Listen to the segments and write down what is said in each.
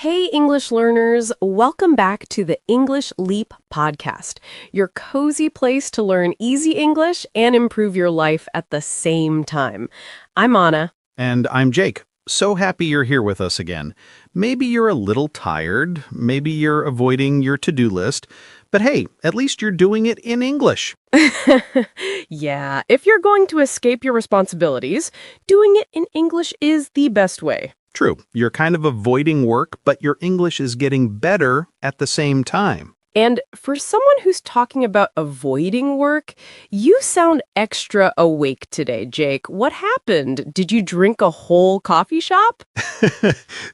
Hey, English learners, welcome back to the English Leap podcast, your cozy place to learn easy English and improve your life at the same time. I'm Anna. And I'm Jake. So happy you're here with us again. Maybe you're a little tired, maybe you're avoiding your to-do list, but hey, at least you're doing it in English. Yeah, if you're going to escape your responsibilities, doing it in English is the best way. True, you're kind of avoiding work, but your English is getting better at the same time. And for someone who's talking about avoiding work, you sound extra awake today, Jake. What happened? Did you drink a whole coffee shop?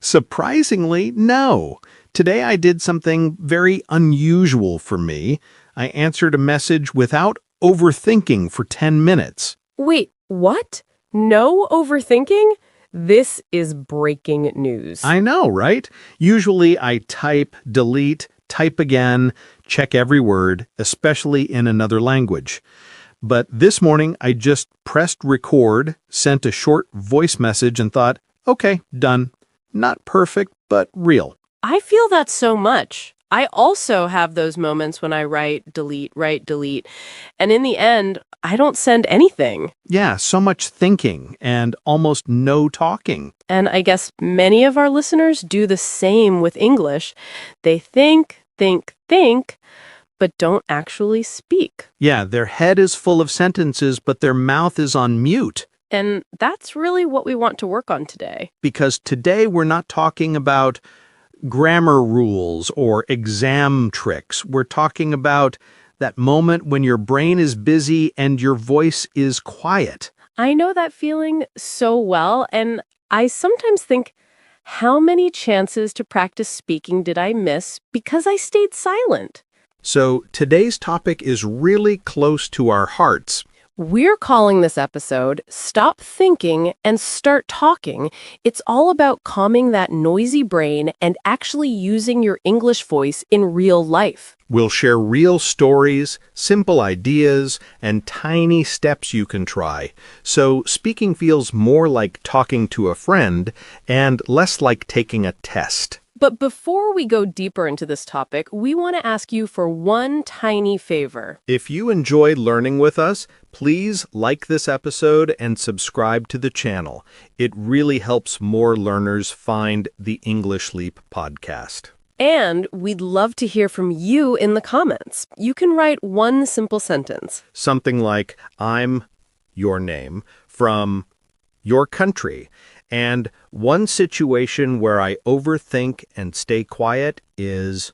Surprisingly, no. Today I did something very unusual for me. I answered a message without overthinking for 10 minutes. Wait, what? No overthinking? This is breaking news. I know, right? Usually I type, delete, type again, check every word, especially in another language. But this morning, I just pressed record, sent a short voice message, and thought, okay, done. Not perfect, but real. I feel that so much. I also have those moments when I write, delete, and in the end, I don't send anything. Yeah, so much thinking and almost no talking. And I guess many of our listeners do the same with English. They think, but don't actually speak. Yeah, their head is full of sentences, but their mouth is on mute. And that's really what we want to work on today. Because today we're not talking about grammar rules or exam tricks. We're talking about that moment when your brain is busy and your voice is quiet. I know that feeling so well, and I sometimes think, how many chances to practice speaking did I miss because I stayed silent? So today's topic is really close to our hearts. We're calling this episode Stop Thinking and Start Talking. It's all about calming that noisy brain and actually using your English voice in real life. We'll share real stories, simple ideas, and tiny steps you can try. So speaking feels more like talking to a friend and less like taking a test. But before we go deeper into this topic, we want to ask you for one tiny favor. If you enjoyed learning with us, please like this episode and subscribe to the channel. It really helps more learners find the English Leap podcast. And we'd love to hear from you in the comments. You can write one simple sentence. Something like, I'm your name from your country. And one situation where I overthink and stay quiet is...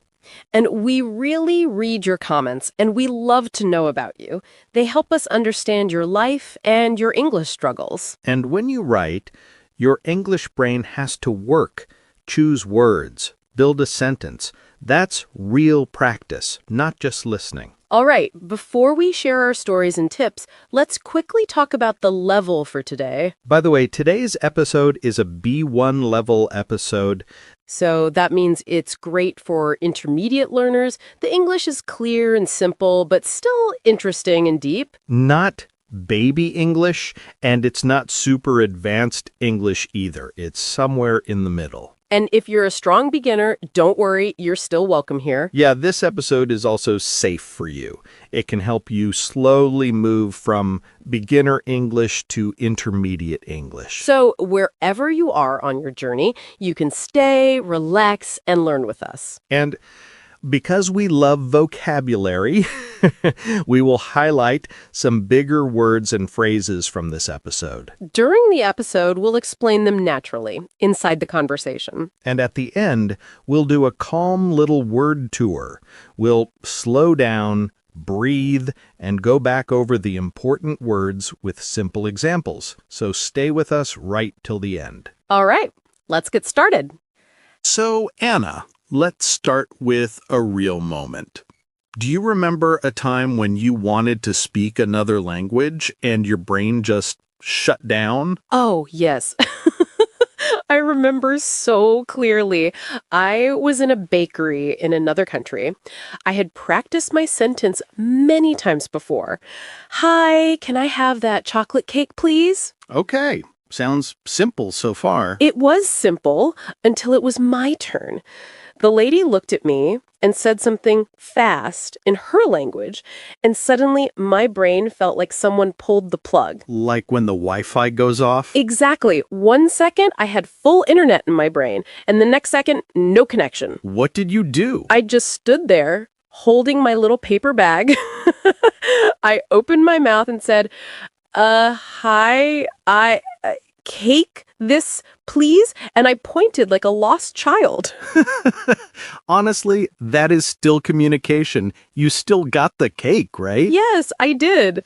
And we really read your comments, and we love to know about you. They help us understand your life and your English struggles. And when you write, your English brain has to work, choose words, build a sentence. That's real practice, not just listening. All right, before we share our stories and tips, let's quickly talk about the level for today. By the way, today's episode is a B1 level episode. So that means it's great for intermediate learners. The English is clear and simple, but still interesting and deep. Not baby English, and it's not super advanced English either. It's somewhere in the middle. And if you're a strong beginner, don't worry, you're still welcome here. Yeah, this episode is also safe for you. It can help you slowly move from beginner English to intermediate English. So wherever you are on your journey, you can stay, relax, and learn with us. And because we love vocabulary, we will highlight some bigger words and phrases from this episode. During the episode, we'll explain them naturally, inside the conversation. And at the end, we'll do a calm little word tour. We'll slow down, breathe, and go back over the important words with simple examples. So stay with us right till the end. All right, let's get started. So, Anna, let's start with a real moment. Do you remember a time when you wanted to speak another language and your brain just shut down? Oh, yes. I remember so clearly. I was in a bakery in another country. I had practiced my sentence many times before. Hi, can I have that chocolate cake, please? Okay. Sounds simple so far. It was simple until it was my turn. The lady looked at me and said something fast in her language, and suddenly my brain felt like someone pulled the plug. Like when the Wi-Fi goes off? Exactly. 1 second, I had full internet in my brain, and the next second, no connection. What did you do? I just stood there, holding my little paper bag. I opened my mouth and said, hi, cake this, please? And I pointed like a lost child. Honestly, that is still communication. You still got the cake, right? Yes, I did.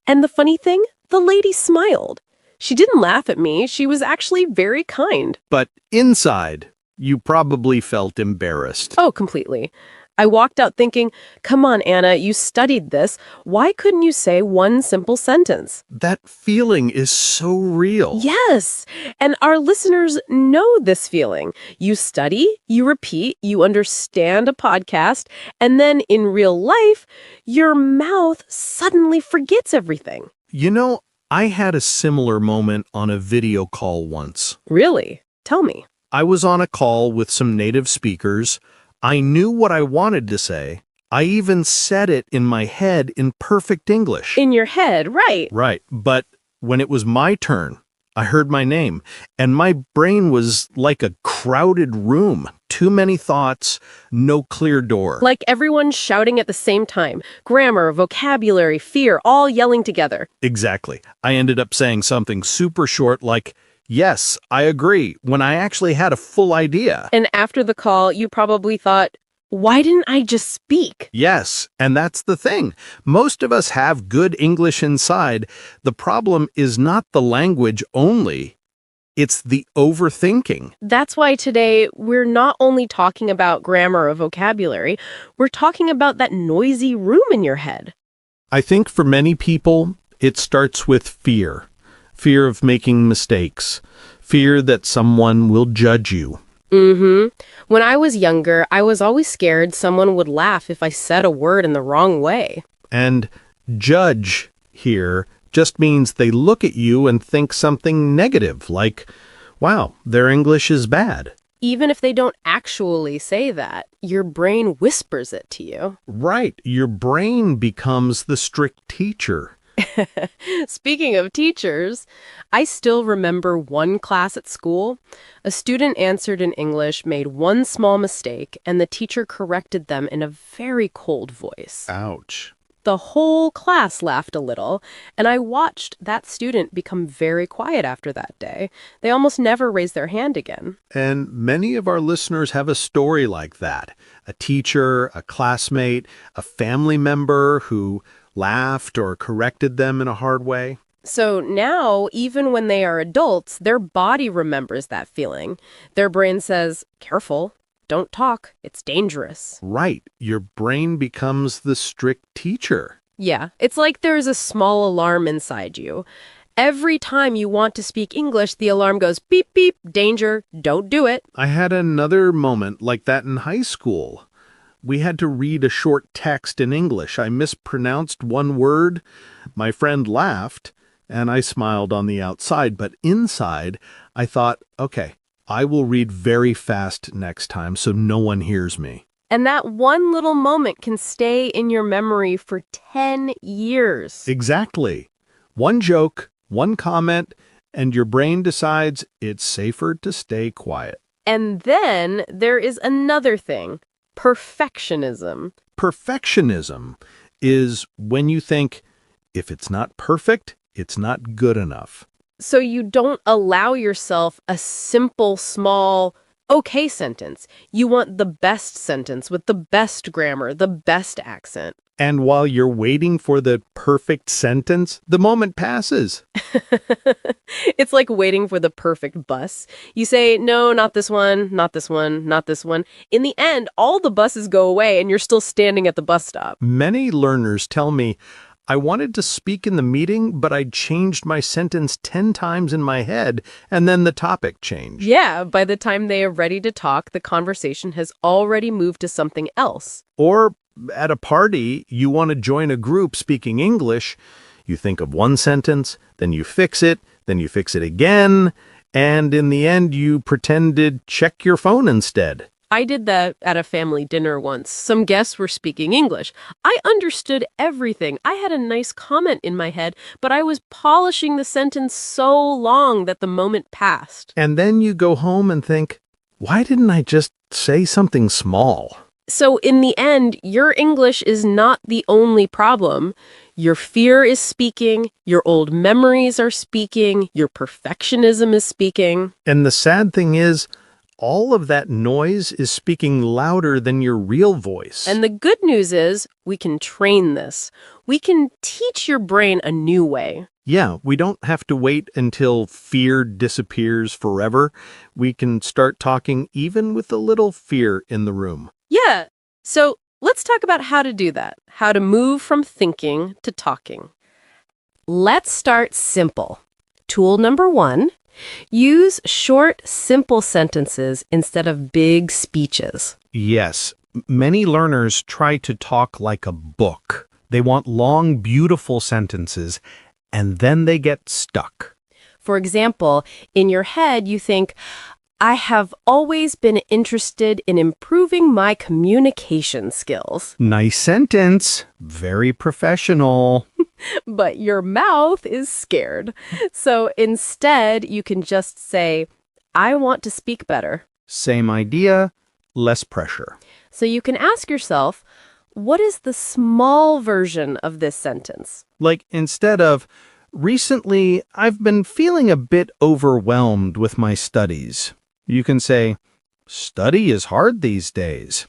And the funny thing, the lady smiled. She didn't laugh at me. She was actually very kind. But inside, you probably felt embarrassed. Oh, completely. I walked out thinking, come on, Anna, you studied this. Why couldn't you say one simple sentence? That feeling is so real. Yes, and our listeners know this feeling. You study, you repeat, you understand a podcast, and then in real life, your mouth suddenly forgets everything. You know, I had a similar moment on a video call once. Really? Tell me. I was on a call with some native speakers. I knew what I wanted to say. I even said it in my head in perfect English. In your head, right. Right, but when it was my turn, I heard my name, and my brain was like a crowded room. Too many thoughts, no clear door. Like everyone shouting at the same time. Grammar, vocabulary, fear, all yelling together. Exactly. I ended up saying something super short like, yes, I agree, when I actually had a full idea. And after the call, you probably thought, why didn't I just speak? Yes, and that's the thing. Most of us have good English inside. The problem is not the language only. It's the overthinking. That's why today we're not only talking about grammar or vocabulary, we're talking about that noisy room in your head. I think for many people, it starts with fear. Fear of making mistakes. Fear that someone will judge you. When I was younger, I was always scared someone would laugh if I said a word in the wrong way. And judge here just means they look at you and think something negative, like, wow, their English is bad. Even if they don't actually say that, your brain whispers it to you. Right, your brain becomes the strict teacher. Speaking of teachers, I still remember one class at school. A student answered in English, made one small mistake, and the teacher corrected them in a very cold voice. Ouch. The whole class laughed a little, and I watched that student become very quiet after that day. They almost never raised their hand again. And many of our listeners have a story like that. A teacher, a classmate, a family member who laughed or corrected them in a hard way. So now, even when they are adults, their body remembers that feeling. Their brain says, careful, don't talk, it's dangerous. Right, your brain becomes the strict teacher. Yeah, it's like there's a small alarm inside you. Every time you want to speak English, the alarm goes beep, beep, danger, don't do it. I had another moment like that in high school. We had to read a short text in English. I mispronounced one word. My friend laughed, and I smiled on the outside. But inside, I thought, okay, I will read very fast next time so no one hears me. And that one little moment can stay in your memory for 10 years. Exactly. One joke, one comment, and your brain decides it's safer to stay quiet. And then there is another thing. Perfectionism. Perfectionism is when you think, if it's not perfect, it's not good enough. So you don't allow yourself a simple, small, okay sentence. You want the best sentence with the best grammar, the best accent. And while you're waiting for the perfect sentence, the moment passes. It's like waiting for the perfect bus. You say, no, not this one, not this one, not this one. In the end, all the buses go away and you're still standing at the bus stop. Many learners tell me, I wanted to speak in the meeting, but I changed my sentence 10 times in my head, and then the topic changed. Yeah, by the time they are ready to talk, the conversation has already moved to something else. Or at a party, you want to join a group speaking English. You think of one sentence, then you fix it, then you fix it again, and in the end you pretended check your phone instead. I did that at a family dinner once. Some guests were speaking English. I understood everything. I had a nice comment in my head, but I was polishing the sentence so long that the moment passed. And then you go home and think, why didn't I just say something small? So in the end, your English is not the only problem. Your fear is speaking, your old memories are speaking, your perfectionism is speaking. And the sad thing is, all of that noise is speaking louder than your real voice. And the good news is we can train this. We can teach your brain a new way. Yeah, we don't have to wait until fear disappears forever. We can start talking even with a little fear in the room. Yeah. So let's talk about how to do that, how to move from thinking to talking. Let's start simple. Tool number 1, use short, simple sentences instead of big speeches. Yes, many learners try to talk like a book. They want long, beautiful sentences, and then they get stuck. For example, in your head, you think, I have always been interested in improving my communication skills. Nice sentence. Very professional. But your mouth is scared. So instead, you can just say, I want to speak better. Same idea, less pressure. So you can ask yourself, what is the small version of this sentence? Like instead of, recently I've been feeling a bit overwhelmed with my studies, you can say, study is hard these days.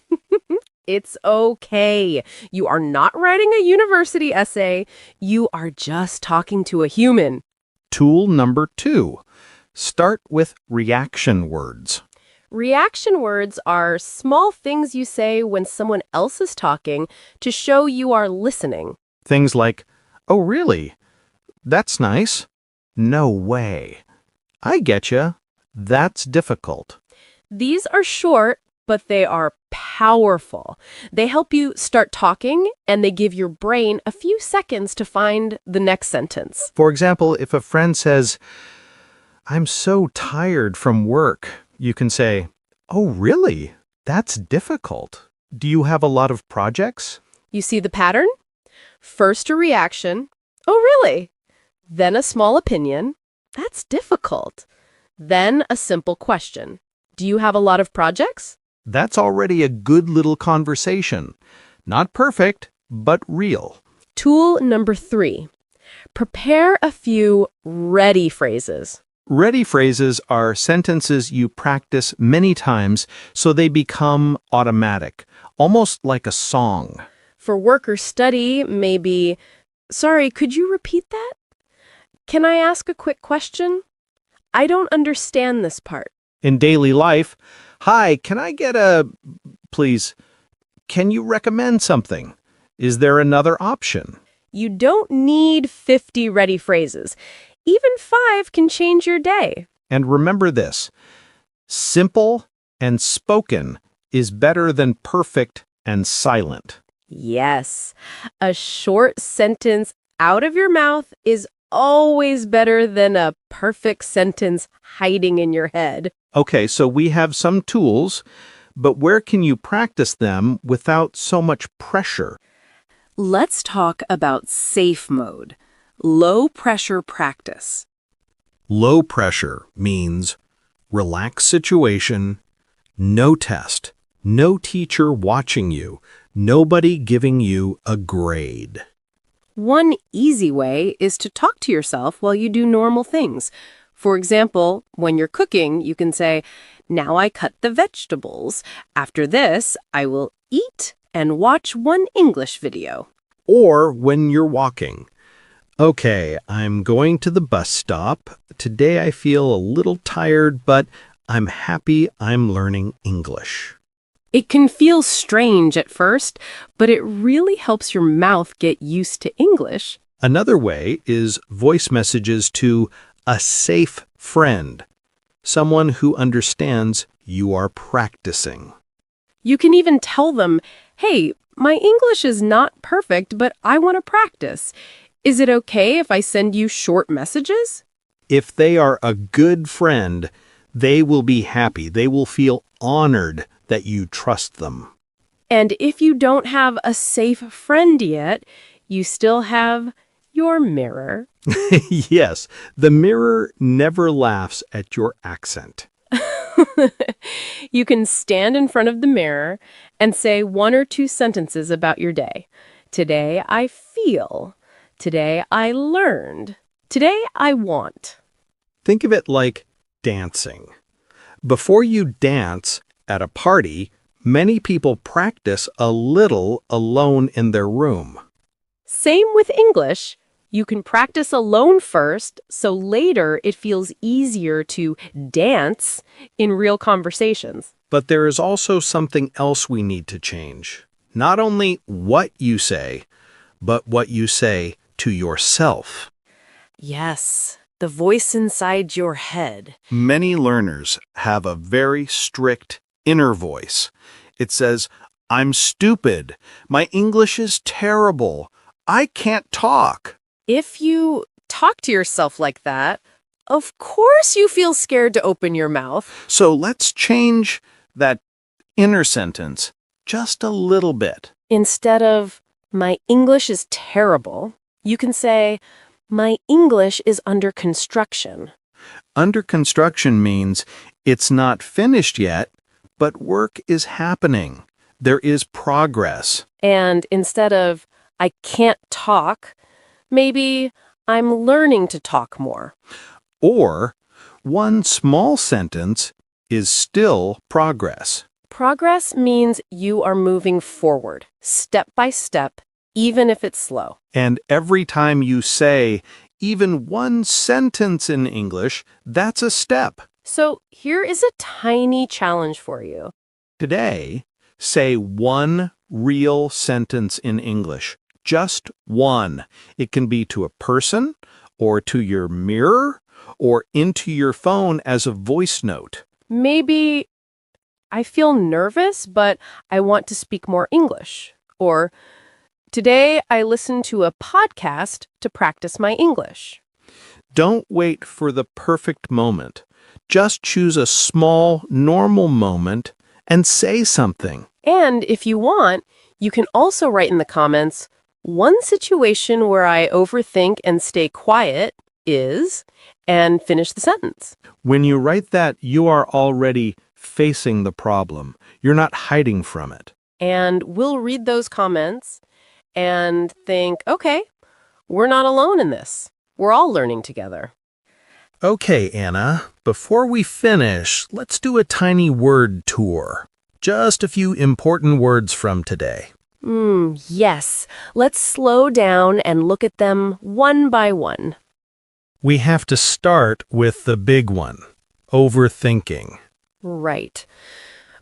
It's okay. You are not writing a university essay. You are just talking to a human. Tool number 2, start with reaction words. Reaction words are small things you say when someone else is talking to show you are listening. Things like, oh really? That's nice. No way. I getcha. That's difficult. These are short, but they are powerful. They help you start talking, and they give your brain a few seconds to find the next sentence. For example, if a friend says, I'm so tired from work, you can say, oh really? That's difficult. Do you have a lot of projects? You see the pattern? First a reaction. Oh really? Then a small opinion. That's difficult. Then a simple question. Do you have a lot of projects? That's already a good little conversation. Not perfect, but real. Tool number 3. Prepare a few ready phrases. Ready phrases are sentences you practice many times so they become automatic, almost like a song. For work or study, maybe, sorry, could you repeat that? Can I ask a quick question? I don't understand this part. In daily life, hi, can I get a, please, can you recommend something? Is there another option? You don't need 50 ready phrases. Even 5 can change your day. And remember this, simple and spoken is better than perfect and silent. Yes, a short sentence out of your mouth is always better than a perfect sentence hiding in your head. Okay, so we have some tools, but where can you practice them without so much pressure? Let's talk about safe mode, low pressure practice. Low pressure means relaxed situation, no test, no teacher watching you, nobody giving you a grade. One easy way is to talk to yourself while you do normal things. For example, when you're cooking, you can say, now I cut the vegetables. After this, I will eat and watch one English video. Or when you're walking. Okay, I'm going to the bus stop. Today I feel a little tired, but I'm happy I'm learning English. It can feel strange at first, but it really helps your mouth get used to English. Another way is voice messages to a safe friend, someone who understands you are practicing. You can even tell them, hey, my English is not perfect, but I want to practice. Is it okay if I send you short messages? If they are a good friend, they will be happy. They will feel honored that you trust them. And if you don't have a safe friend yet, you still have your mirror. Yes, the mirror never laughs at your accent. You can stand in front of the mirror and say one or two sentences about your day. Today I feel. Today I learned. Today I want. Think of it like dancing. Before you dance at a party, many people practice a little alone in their room. Same with English. You can practice alone first, so later it feels easier to dance in real conversations. But there is also something else we need to change. Not only what you say, but what you say to yourself. Yes, the voice inside your head. Many learners have a very strict inner voice. It says, "I'm stupid. My English is terrible. I can't talk." If you talk to yourself like that, of course you feel scared to open your mouth. So let's change that inner sentence just a little bit. Instead of, my English is terrible, you can say, my English is under construction. Under construction means it's not finished yet, but work is happening. There is progress. And instead of, I can't talk, maybe I'm learning to talk more. Or one small sentence is still progress. Progress means you are moving forward, step by step, even if it's slow. And every time you say even one sentence in English, that's a step. So here is a tiny challenge for you. Today, say one real sentence in English. Just one. It can be to a person, or to your mirror, or into your phone as a voice note. Maybe, I feel nervous, but I want to speak more English. Or, today I listened to a podcast to practice my English. Don't wait for the perfect moment. Just choose a small, normal moment and say something. And if you want, you can also write in the comments, one situation where I overthink and stay quiet is, and finish the sentence. When you write that, you are already facing the problem. You're not hiding from it. And we'll read those comments and think, okay, we're not alone in this. We're all learning together. Okay, Anna, before we finish, let's do a tiny word tour. Just a few important words from today. Yes. Let's slow down and look at them one by one. We have to start with the big one, overthinking. Right.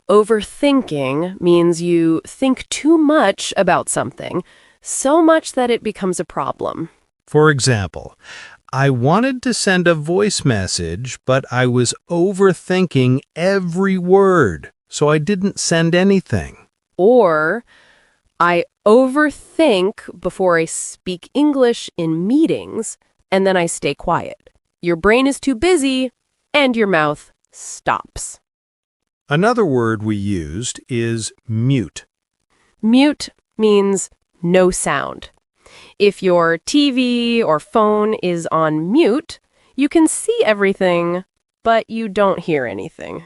Overthinking means you think too much about something, so much that it becomes a problem. For example, I wanted to send a voice message, but I was overthinking every word, so I didn't send anything. Or, I overthink before I speak English in meetings, and then I stay quiet. Your brain is too busy, and your mouth stops. Another word we used is mute. Mute means no sound. If your TV or phone is on mute, you can see everything, but you don't hear anything.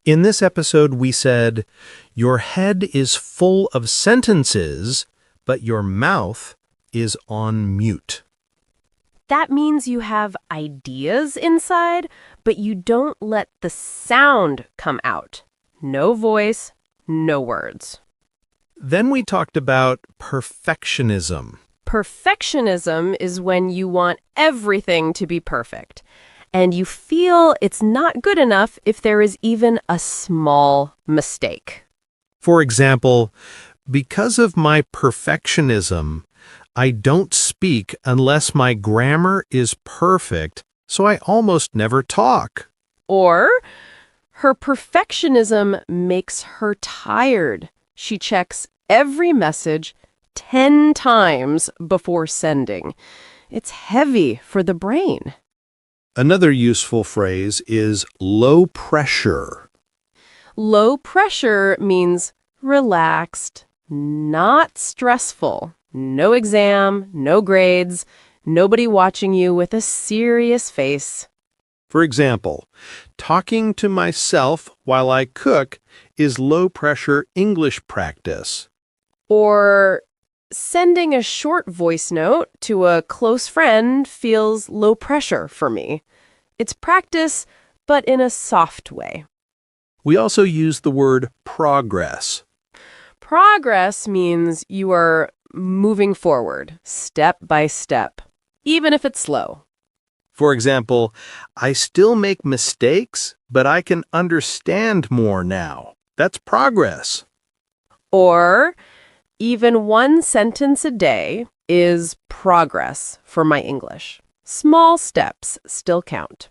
In this episode, we said, your head is full of sentences, but your mouth is on mute. That means you have ideas inside, but you don't let the sound come out. No voice, no words. Then we talked about perfectionism. Perfectionism is when you want everything to be perfect, and you feel it's not good enough if there is even a small mistake. For example, because of my perfectionism, I don't speak unless my grammar is perfect, so I almost never talk. Or, her perfectionism makes her tired. She checks every message 10 times before sending. It's heavy for the brain. Another useful phrase is low pressure. Low pressure means relaxed, not stressful. No exam, no grades, nobody watching you with a serious face. For example, talking to myself while I cook is low-pressure English practice. Or sending a short voice note to a close friend feels low pressure for me. It's practice, but in a soft way. We also use the word progress. Progress means you are moving forward, step by step, even if it's slow. For example, I still make mistakes, but I can understand more now. That's progress. Or even one sentence a day is progress for my English. Small steps still count.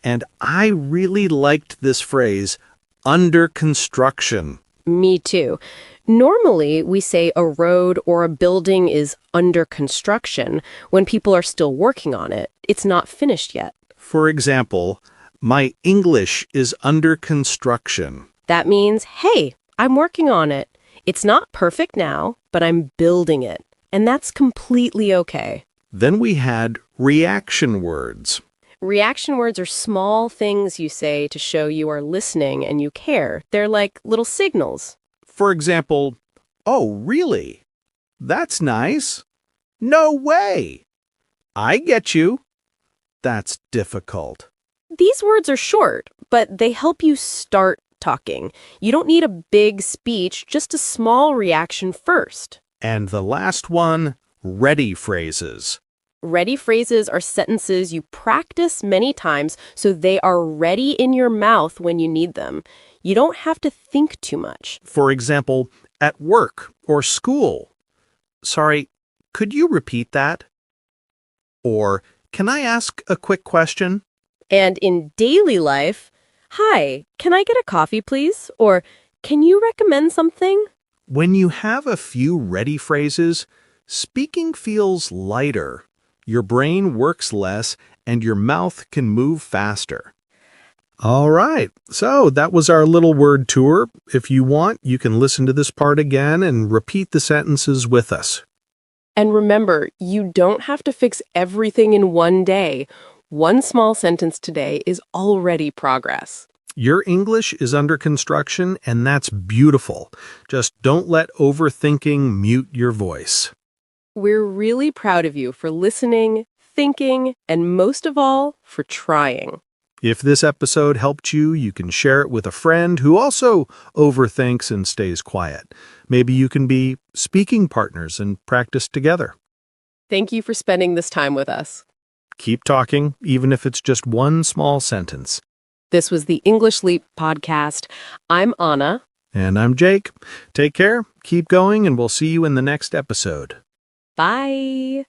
And I really liked this phrase, under construction. Me too. Normally, we say a road or a building is under construction when people are still working on it. It's not finished yet. For example, my English is under construction. That means, hey, I'm working on it. It's not perfect now, but I'm building it. And that's completely okay. Then we had reaction words. Reaction words are small things you say to show you are listening and you care. They're like little signals. For example, oh, really? That's nice. No way. I get you. That's difficult. These words are short, but they help you start talking. You don't need a big speech, just a small reaction first. And the last one, ready phrases. Ready phrases are sentences you practice many times so they are ready in your mouth when you need them. You don't have to think too much. For example, at work or school. Sorry, could you repeat that? Or, can I ask a quick question? And in daily life, hi, can I get a coffee, please? Or, can you recommend something? When you have a few ready phrases, speaking feels lighter. Your brain works less and your mouth can move faster. All right, so that was our little word tour. If you want, you can listen to this part again and repeat the sentences with us. And remember, you don't have to fix everything in one day. One small sentence today is already progress. Your English is under construction, and that's beautiful. Just don't let overthinking mute your voice. We're really proud of you for listening, thinking, and most of all, for trying. If this episode helped you, you can share it with a friend who also overthinks and stays quiet. Maybe you can be speaking partners and practice together. Thank you for spending this time with us. Keep talking, even if it's just one small sentence. This was the English Leap podcast. I'm Anna. And I'm Jake. Take care, keep going, and we'll see you in the next episode. Bye.